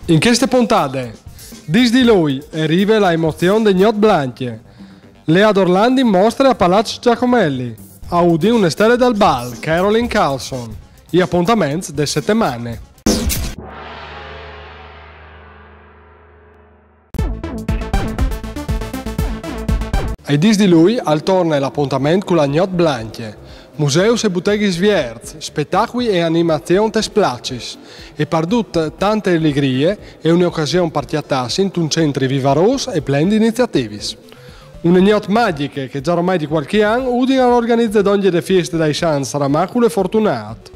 In queste puntate, dis di lui e rive la emozione dei Gnot Blanche. Lea Dorlandi mostra a Palazzo Giacomelli. A Udi un stelle dal bal, Caroline Carlson. Gli appuntamenti de settimane. Ai dis di lui al torna l'appuntamento con la Gnot Blanche. Museus e botteghi svierz, spettacoli e animazioni tesplacis. E pardut tante allegrie e un'occasione partiatassi in un centro vivaros e plen di iniziativis. Una gnot magiche che già ormai di qualche anno udina organizza ogni le feste dai sans ramacule fortunat.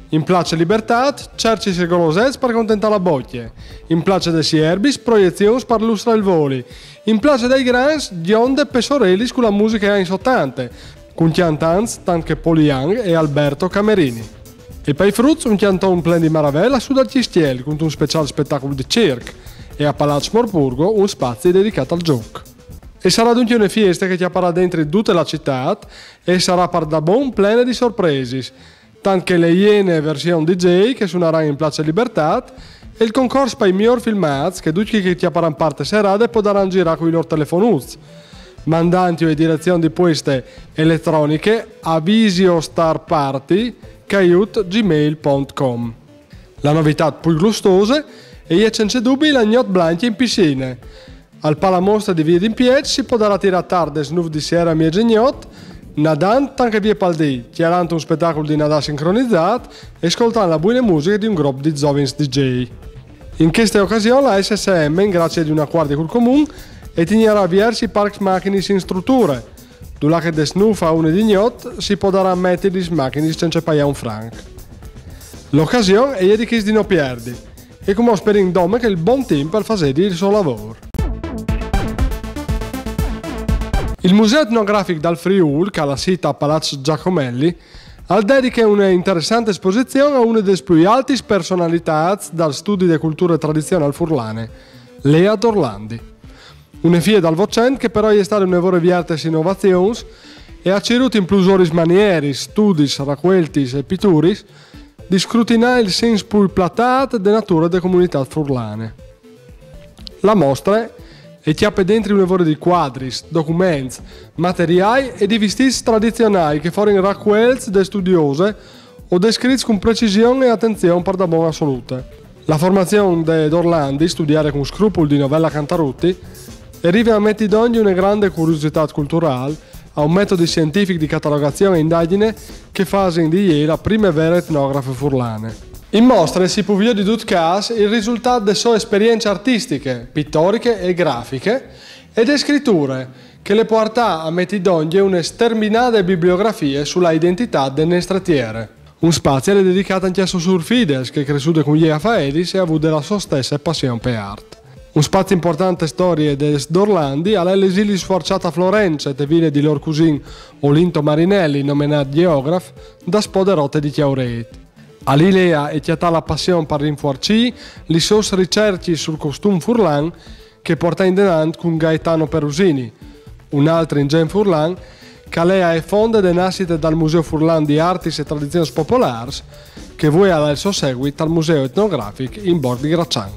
In place Libertat, cerci se golosets per contentare la bocchie. In place de Sierbis, proiezioni per lustra il voli. In place dei Grans, gionde pesorelis con la musica anni 80, con chiantanz tanche Poliang e Alberto Camerini. E per i frutti un chianton plen di maravella su dal Cistiel, con un speciale spettacolo di cirque, e a Palazzo Morpurgo un spazio dedicato al gioco. E sarà dunque una fiesta che ti apparà dentro tutta la città e sarà per da buon plena di sorpresi, tanto che le Iene versione DJ che suoneranno in Piazza Libertà e il concorso per i migliori filmati che tutti che ti apparanno parte serata potranno girare con i loro telefonuzzi, mandanti e direzione di queste elettroniche a visiostarparty@gmail.com. La novità più gustosa è senza dubbi la Gnot Blanche in piscina. Al palamostra di Via d'Impieg si potrà tirare tardi snuff di sera a Miegegnot, nadando anche via Paldì, chiarando un spettacolo di nadà sincronizzato e ascoltando la buona musica di un gruppo di giovani DJ. In questa occasione la SSM, grazie ad un accordo col comune, etignerà diversi parchi macchine in strutture. Durante che snuff a una di Gnot si potrà mettere le macchine senza pagare un franco. L'occasione è di chi di non perdi e come spero in dome che il buon team per fare il suo lavoro. Il Museo Etnografico dal Friuli, che ha la sita a Palazzo Giacomelli, ha dedicato una interessante esposizione a una delle più alte personalità dal studio di culture tradizionali furlane, Lea Dorlandi. Una figlia dal vocente che però è stata una vera viarte innovazioni e ha ceduto in plusori manieri, studi, raccolti e pittori di scrutinare il senso più platato della natura delle comunità furlane. La mostra e chiappe dentro un lavoro di quadri, documenti, materiali e di vestiti tradizionali che furono raccolti da studiose o descritti con precisione e attenzione per da buona salute. La formazione di Dorlandi, studiare con scrupoli di novella Cantarutti, arriva a mettere d'ogni una grande curiosità culturale a un metodo scientifico di catalogazione e indagine che fa di lei la prima vera etnografa furlane. In mostra si può vedere di tutti casi il risultato delle sue esperienze artistiche, pittoriche e grafiche e di scritture che le porta a mettere d'ogni una sterminata bibliografia sulla identità del nestratiere. Un spazio è dedicato anche a Sosur Fides che è cresciuto con gli Faedis e ha avuto la sua stessa passione per arte. Un spazio importante storie des Dorlandi all'esilio sforciata a Florenza e ville di loro cugino Olinto Marinelli, nominato geografo, da spoderotte di Chiaureti. All'Ilea è chiata la passione per rinforzare le sue ricerche sul costume furlan che porta in denant con Gaetano Perusini, un altro ingegno furlan che lei è fonda e nascita dal Museo Furlan di Arti e Tradizioni Popolari che vuole al suo seguito al Museo Etnografico in Borgo di Graccian.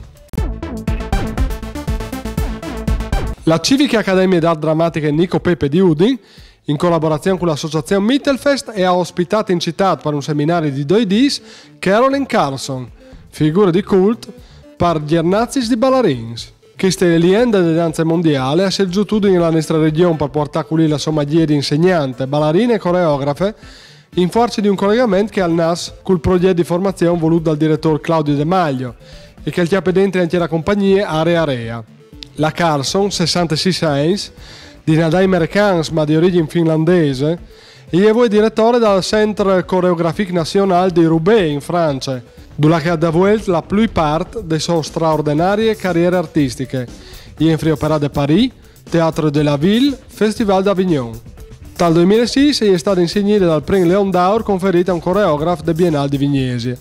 La Civica Accademia d'Arte Drammatica Nico Pepe di Udin, in collaborazione con l'associazione Mittelfest, ha ospitato in città per un seminario di 2 dis Caroline Carlson, figura di culto per gli Ernazis di ballerins. Questa leggenda delle danze mondiali ha scelto nella nostra regione per portare con la sua maglia di insegnante, ballerine e coreografe in forza di un collegamento che ha al NAS col progetto di formazione voluto dal direttore Claudio De Maglio e che ha dentro anche la compagnia Area Area. La Carlson, 66 anni, di nadai americans ma di origine finlandese, e è direttore del Centre Chorégraphique National di Roubaix in Francia, dove ha davuto la più parte delle sue straordinarie carriere artistiche, in Free Opéra de Paris, Théâtre de la Ville, Festival d'Avignon. Dal 2006 è stato insignito dal premio Leon d'Or conferito a un coreografo del Biennale di Vignesie.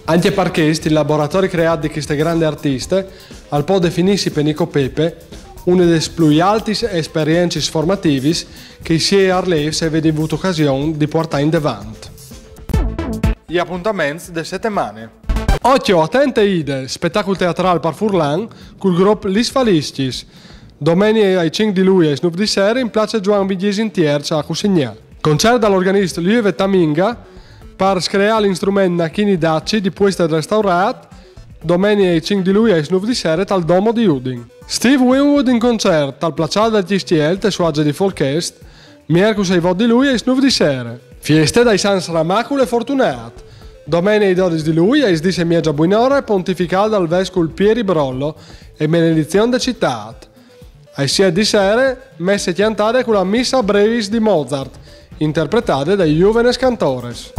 Anche perché il laboratorio creato di queste grandi artiste al può definirsi per Nico Pepe una delle più alte esperienze formative che si è Arleis aveva avuto occasione di portare in davanti. Gli appuntamenti delle settimane. Occhio, attente ide, spettacolo teatrale per Furlan, col gruppo Lis Faliscis. Domenica ai 5 di luglio e 9 di sera in piazza Giovanni Bigliesi in Tierza a Cusignà. Concerto dall'organista Lieve Taminga per screare l'instrumento Nachini Dacci di Puesta Restaurat. Domenica ai 5 di luglio e 9 di sera al Domo di Udin. Steve Winwood in concerto al Placiale del Gistiel, su Agge di Folkest, mercoledì 6 di luglio e 9 di sera. Fieste dai Sans Ramacul e Fortunat. Domenica 12 di luglio e 10 a Buinore, pontificale dal Vescovo Pieri Brollo e benedizione da città. Ai 6 di sera, messe chiantate con la Missa Brevis di Mozart, interpretate dai Juvenes Cantores.